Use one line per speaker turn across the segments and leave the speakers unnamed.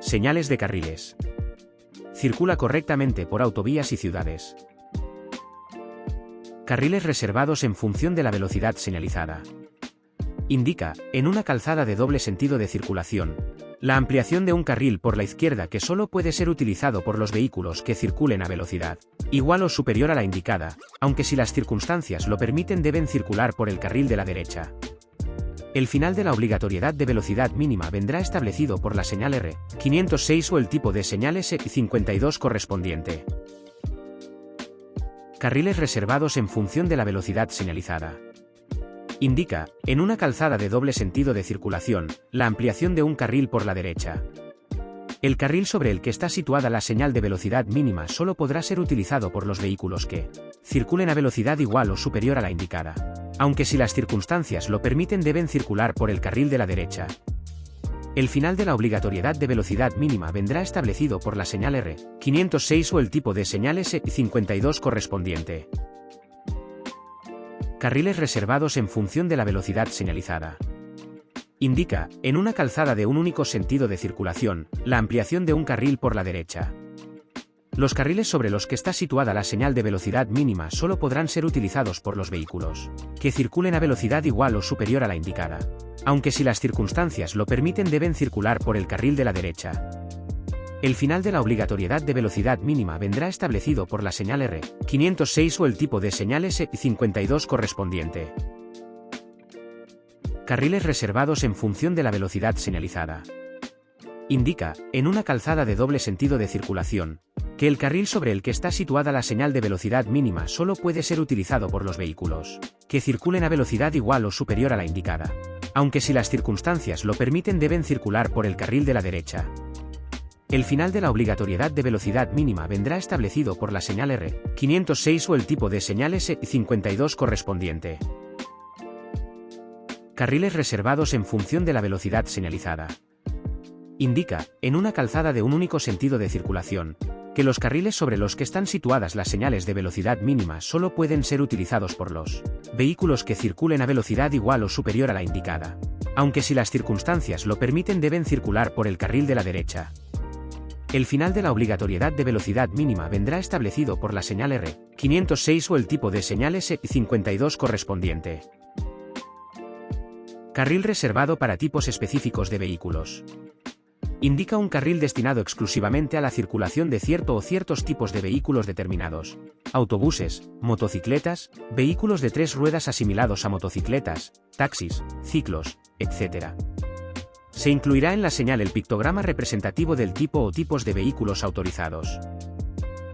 Señales de carriles. Circula correctamente por autovías y ciudades. Carriles reservados en función de la velocidad señalizada. Indica, en una calzada de doble sentido de circulación, la ampliación de un carril por la izquierda que solo puede ser utilizado por los vehículos que circulen a velocidad igual o superior a la indicada, aunque si las circunstancias lo permiten deben circular por el carril de la derecha. El final de la obligatoriedad de velocidad mínima vendrá establecido por la señal R506 o el tipo de señal S52 correspondiente. Carriles reservados en función de la velocidad señalizada. Indica, en una calzada de doble sentido de circulación, la ampliación de un carril por la derecha. El carril sobre el que está situada la señal de velocidad mínima solo podrá ser utilizado por los vehículos que circulen a velocidad igual o superior a la indicada, aunque si las circunstancias lo permiten deben circular por el carril de la derecha. El final de la obligatoriedad de velocidad mínima vendrá establecido por la señal R506 o el tipo de señal S52 correspondiente. Carriles reservados en función de la velocidad señalizada. Indica, en una calzada de un único sentido de circulación, la ampliación de un carril por la derecha. Los carriles sobre los que está situada la señal de velocidad mínima solo podrán ser utilizados por los vehículos que circulen a velocidad igual o superior a la indicada, aunque si las circunstancias lo permiten deben circular por el carril de la derecha. El final de la obligatoriedad de velocidad mínima vendrá establecido por la señal R506 o el tipo de señal S52 correspondiente. Carriles reservados en función de la velocidad señalizada. Indica, en una calzada de doble sentido de circulación, que el carril sobre el que está situada la señal de velocidad mínima solo puede ser utilizado por los vehículos que circulen a velocidad igual o superior a la indicada, aunque si las circunstancias lo permiten deben circular por el carril de la derecha. El final de la obligatoriedad de velocidad mínima vendrá establecido por la señal R506 o el tipo de señal S52 correspondiente. Carriles reservados en función de la velocidad señalizada. Indica, en una calzada de un único sentido de circulación, que los carriles sobre los que están situadas las señales de velocidad mínima solo pueden ser utilizados por los vehículos que circulen a velocidad igual o superior a la indicada, aunque si las circunstancias lo permiten deben circular por el carril de la derecha. El final de la obligatoriedad de velocidad mínima vendrá establecido por la señal R506 o el tipo de señal S52 correspondiente. Carril reservado para tipos específicos de vehículos. Indica un carril destinado exclusivamente a la circulación de cierto o ciertos tipos de vehículos determinados: autobuses, motocicletas, vehículos de 3 ruedas asimilados a motocicletas, taxis, ciclos, etc. Se incluirá en la señal el pictograma representativo del tipo o tipos de vehículos autorizados.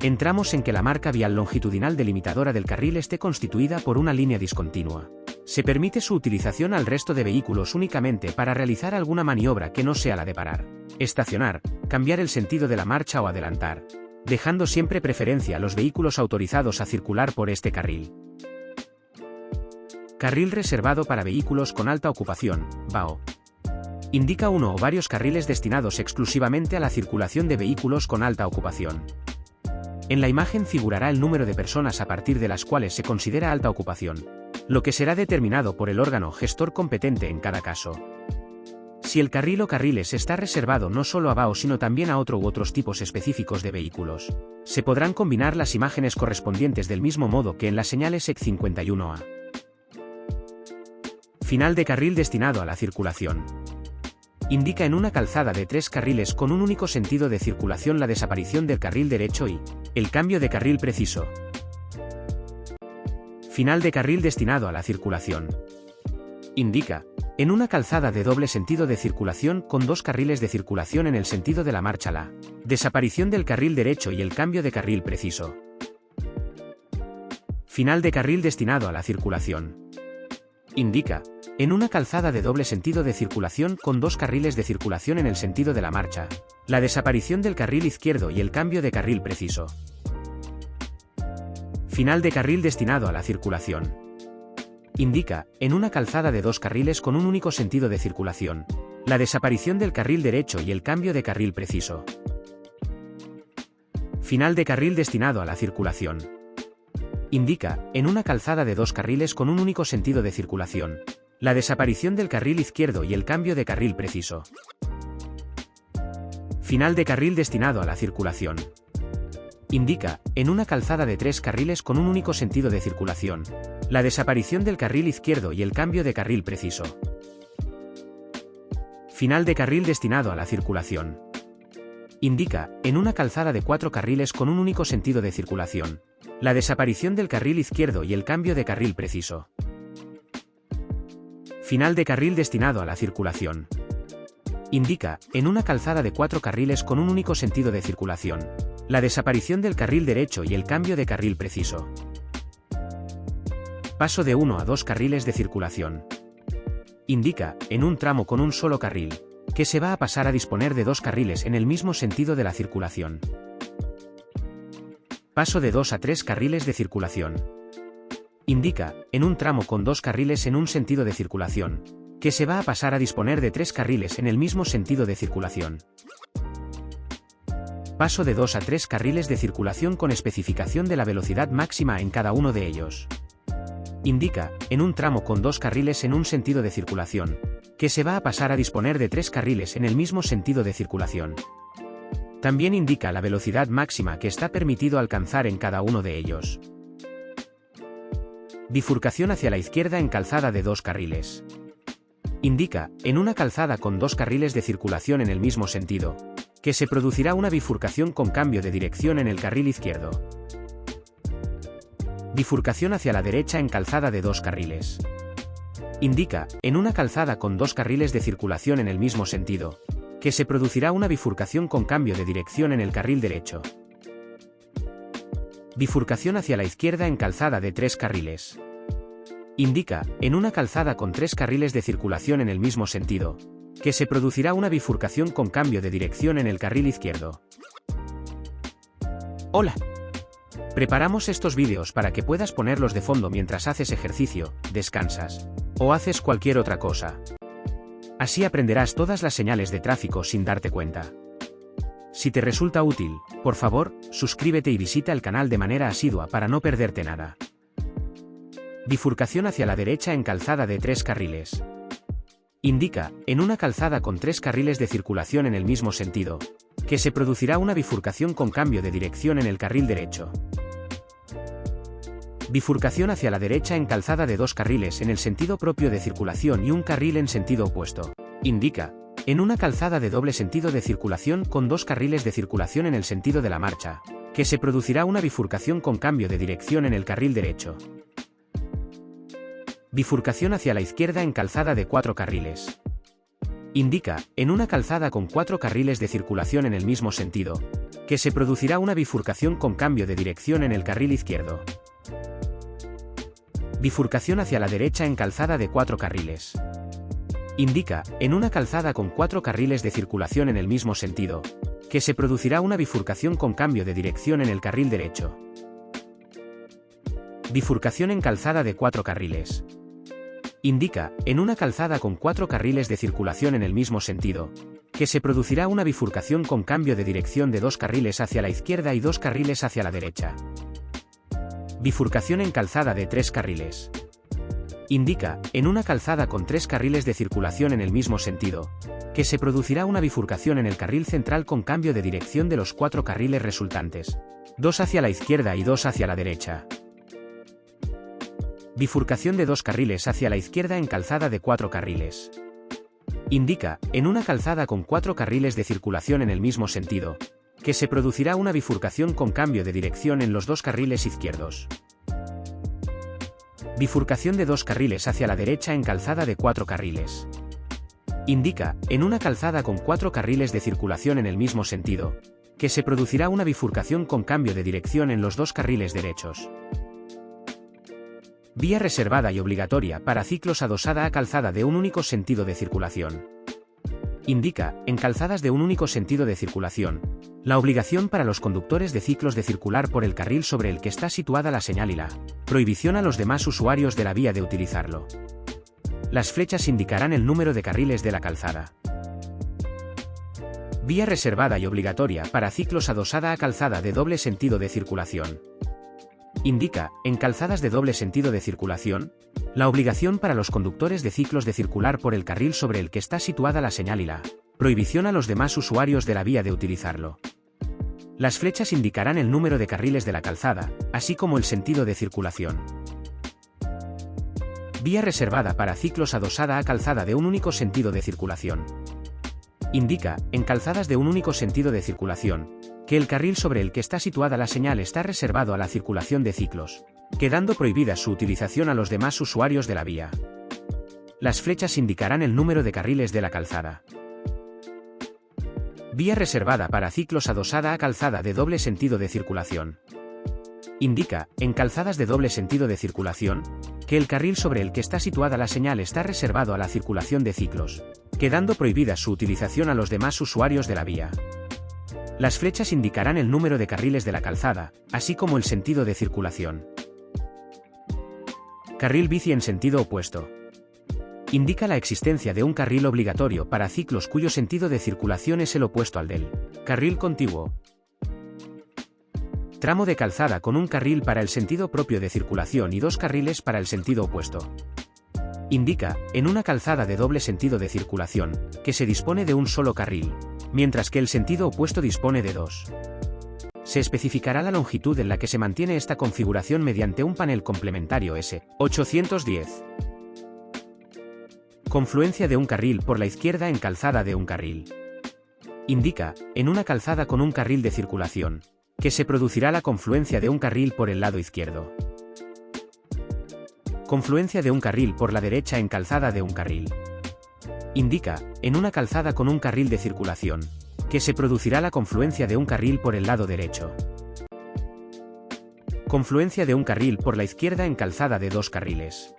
En tramos en que la marca vial longitudinal delimitadora del carril esté constituida por una línea discontinua, se permite su utilización al resto de vehículos únicamente para realizar alguna maniobra que no sea la de parar, estacionar, cambiar el sentido de la marcha o adelantar, dejando siempre preferencia a los vehículos autorizados a circular por este carril. Carril reservado para vehículos con alta ocupación, VAO. Indica uno o varios carriles destinados exclusivamente a la circulación de vehículos con alta ocupación. En la imagen figurará el número de personas a partir de las cuales se considera alta ocupación, lo que será determinado por el órgano gestor competente en cada caso. Si el carril o carriles está reservado no solo a VAO sino también a otro u otros tipos específicos de vehículos, se podrán combinar las imágenes correspondientes del mismo modo que en la señal SEC51A. Final de carril destinado a la circulación. Indica en una calzada de 3 carriles con un único sentido de circulación la desaparición del carril derecho y el cambio de carril preciso. Final de carril destinado a la circulación. Indica, en una calzada de doble sentido de circulación con 2 carriles de circulación en el sentido de la marcha la desaparición del carril derecho y el cambio de carril preciso. Final de carril destinado a la circulación. Indica, en una calzada de doble sentido de circulación con 2 carriles de circulación en el sentido de la marcha, la desaparición del carril izquierdo y el cambio de carril preciso. Final de carril destinado a la circulación. Indica, en una calzada de 2 carriles con un único sentido de circulación, la desaparición del carril derecho y el cambio de carril preciso. Final de carril destinado a la circulación. Indica, en una calzada de 2 carriles con un único sentido de circulación, la desaparición del carril izquierdo y el cambio de carril preciso. Final de carril destinado a la circulación. Indica, en una calzada de 3 carriles con un único sentido de circulación, la desaparición del carril izquierdo y el cambio de carril preciso. Final de carril destinado a la circulación. Indica, en una calzada de 4 carriles con un único sentido de circulación, la desaparición del carril izquierdo y el cambio de carril preciso. Final de carril destinado a la circulación. Indica, en una calzada de 4 carriles con un único sentido de circulación, la desaparición del carril derecho y el cambio de carril preciso. Paso de 1 a 2 carriles de circulación. Indica, en un tramo con un solo carril, que se va a pasar a disponer de 2 carriles en el mismo sentido de la circulación. Paso de 2 a 3 carriles de circulación. Indica, en un tramo con 2 carriles en un sentido de circulación, que se va a pasar a disponer de 3 carriles en el mismo sentido de circulación. Paso de 2 a 3 carriles de circulación con especificación de la velocidad máxima en cada uno de ellos. Indica, en un tramo con 2 carriles en un sentido de circulación, que se va a pasar a disponer de 3 carriles en el mismo sentido de circulación. También indica la velocidad máxima que está permitido alcanzar en cada uno de ellos. Bifurcación hacia la izquierda en calzada de 2 carriles. Indica, en una calzada con 2 carriles de circulación en el mismo sentido, que se producirá una bifurcación con cambio de dirección en el carril izquierdo. Bifurcación hacia la derecha en calzada de 2 carriles. Indica, en una calzada con 2 carriles de circulación en el mismo sentido, que se producirá una bifurcación con cambio de dirección en el carril derecho. Bifurcación hacia la izquierda en calzada de 3 carriles. Indica, en una calzada con 3 carriles de circulación en el mismo sentido, que se producirá una bifurcación con cambio de dirección en el carril izquierdo. Hola. Preparamos estos vídeos para que puedas ponerlos de fondo mientras haces ejercicio, descansas, o haces cualquier otra cosa. Así aprenderás todas las señales de tráfico sin darte cuenta. Si te resulta útil, por favor, suscríbete y visita el canal de manera asidua para no perderte nada. Bifurcación hacia la derecha en calzada de 3 carriles. Indica, en una calzada con 3 carriles de circulación en el mismo sentido, que se producirá una bifurcación con cambio de dirección en el carril derecho. Bifurcación hacia la derecha en calzada de 2 carriles en el sentido propio de circulación y un carril en sentido opuesto. Indica, en una calzada de doble sentido de circulación con 2 carriles de circulación en el sentido de la marcha, que se producirá una bifurcación con cambio de dirección en el carril derecho. Bifurcación hacia la izquierda en calzada de 4 carriles. Indica, en una calzada con 4 carriles de circulación en el mismo sentido, que se producirá una bifurcación con cambio de dirección en el carril izquierdo. Bifurcación hacia la derecha en calzada de 4 carriles. Indica, en una calzada con 4 carriles de circulación en el mismo sentido, que se producirá una bifurcación con cambio de dirección en el carril derecho. Bifurcación en calzada de 4 carriles. Indica, en una calzada con 4 carriles de circulación en el mismo sentido, que se producirá una bifurcación con cambio de dirección de 2 carriles hacia la izquierda y 2 carriles hacia la derecha. Bifurcación en calzada de 3 carriles. Indica, en una calzada con 3 carriles de circulación en el mismo sentido, que se producirá una bifurcación en el carril central con cambio de dirección de los 4 carriles resultantes, 2 hacia la izquierda y 2 hacia la derecha. Bifurcación de 2 carriles hacia la izquierda en calzada de 4 carriles. Indica, en una calzada con 4 carriles de circulación en el mismo sentido, que se producirá una bifurcación con cambio de dirección en los 2 carriles izquierdos. Bifurcación de 2 carriles hacia la derecha en calzada de 4 carriles. Indica, en una calzada con 4 carriles de circulación en el mismo sentido, que se producirá una bifurcación con cambio de dirección en los 2 carriles derechos. Vía reservada y obligatoria para ciclos adosada a calzada de un único sentido de circulación. Indica, en calzadas de un único sentido de circulación, la obligación para los conductores de ciclos de circular por el carril sobre el que está situada la señal y la prohibición a los demás usuarios de la vía de utilizarlo. Las flechas indicarán el número de carriles de la calzada. Vía reservada y obligatoria para ciclos adosada a calzada de doble sentido de circulación. Indica, en calzadas de doble sentido de circulación, la obligación para los conductores de ciclos de circular por el carril sobre el que está situada la señal y la Prohibición a los demás usuarios de la vía de utilizarlo. Las flechas indicarán el número de carriles de la calzada, así como el sentido de circulación. Vía reservada para ciclos adosada a calzada de un único sentido de circulación. Indica, en calzadas de un único sentido de circulación, que el carril sobre el que está situada la señal está reservado a la circulación de ciclos, quedando prohibida su utilización a los demás usuarios de la vía. Las flechas indicarán el número de carriles de la calzada. Vía reservada para ciclos adosada a calzada de doble sentido de circulación. Indica, en calzadas de doble sentido de circulación, que el carril sobre el que está situada la señal está reservado a la circulación de ciclos, quedando prohibida su utilización a los demás usuarios de la vía. Las flechas indicarán el número de carriles de la calzada, así como el sentido de circulación. Carril bici en sentido opuesto. Indica la existencia de un carril obligatorio para ciclos cuyo sentido de circulación es el opuesto al del carril contiguo. Tramo de calzada con un carril para el sentido propio de circulación y dos carriles para el sentido opuesto. Indica, en una calzada de doble sentido de circulación, que se dispone de un solo carril, mientras que el sentido opuesto dispone de dos. Se especificará la longitud en la que se mantiene esta configuración mediante un panel complementario S810. Confluencia de un carril por la izquierda en calzada de un carril. Indica, en una calzada con un carril de circulación, que se producirá la confluencia de un carril por el lado izquierdo. Confluencia de un carril por la derecha en calzada de un carril. Indica, en una calzada con un carril de circulación, que se producirá la confluencia de un carril por el lado derecho. Confluencia de un carril por la izquierda en calzada de dos carriles.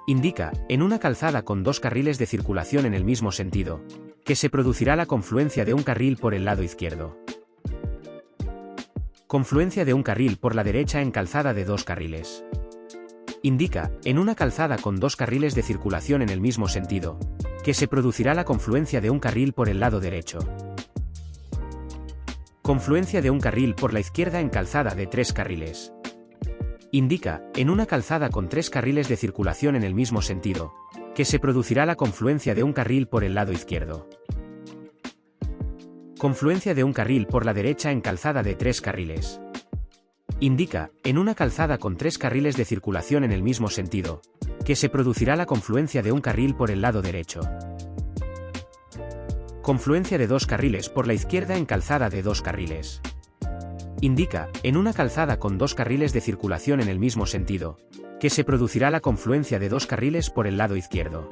Indica, en una calzada con dos carriles de circulación en el mismo sentido, que se producirá la confluencia de un carril por el lado izquierdo. Confluencia de un carril por la derecha en calzada de dos carriles. Indica, en una calzada con dos carriles de circulación en el mismo sentido, que se producirá la confluencia de un carril por el lado derecho. Confluencia de un carril por la izquierda en calzada de tres carriles. Indica, en una calzada con tres carriles de circulación en el mismo sentido, que se producirá la confluencia de un carril por el lado izquierdo. Confluencia de un carril por la derecha en calzada de tres carriles. Indica, en una calzada con tres carriles de circulación en el mismo sentido, que se producirá la confluencia de un carril por el lado derecho. Confluencia de dos carriles por la izquierda en calzada de dos carriles. Indica, en una calzada con dos carriles de circulación en el mismo sentido, que se producirá la confluencia de dos carriles por el lado izquierdo.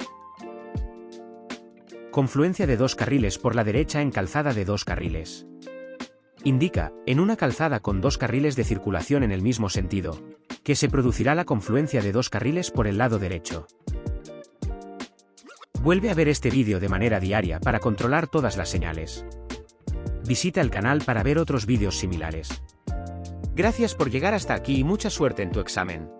Confluencia de dos carriles por la derecha en calzada de dos carriles. Indica, en una calzada con dos carriles de circulación en el mismo sentido, que se producirá la confluencia de dos carriles por el lado derecho. Vuelve a ver este vídeo de manera diaria para controlar todas las señales. Visita el canal para ver otros vídeos similares. Gracias por llegar hasta aquí y mucha suerte en tu examen.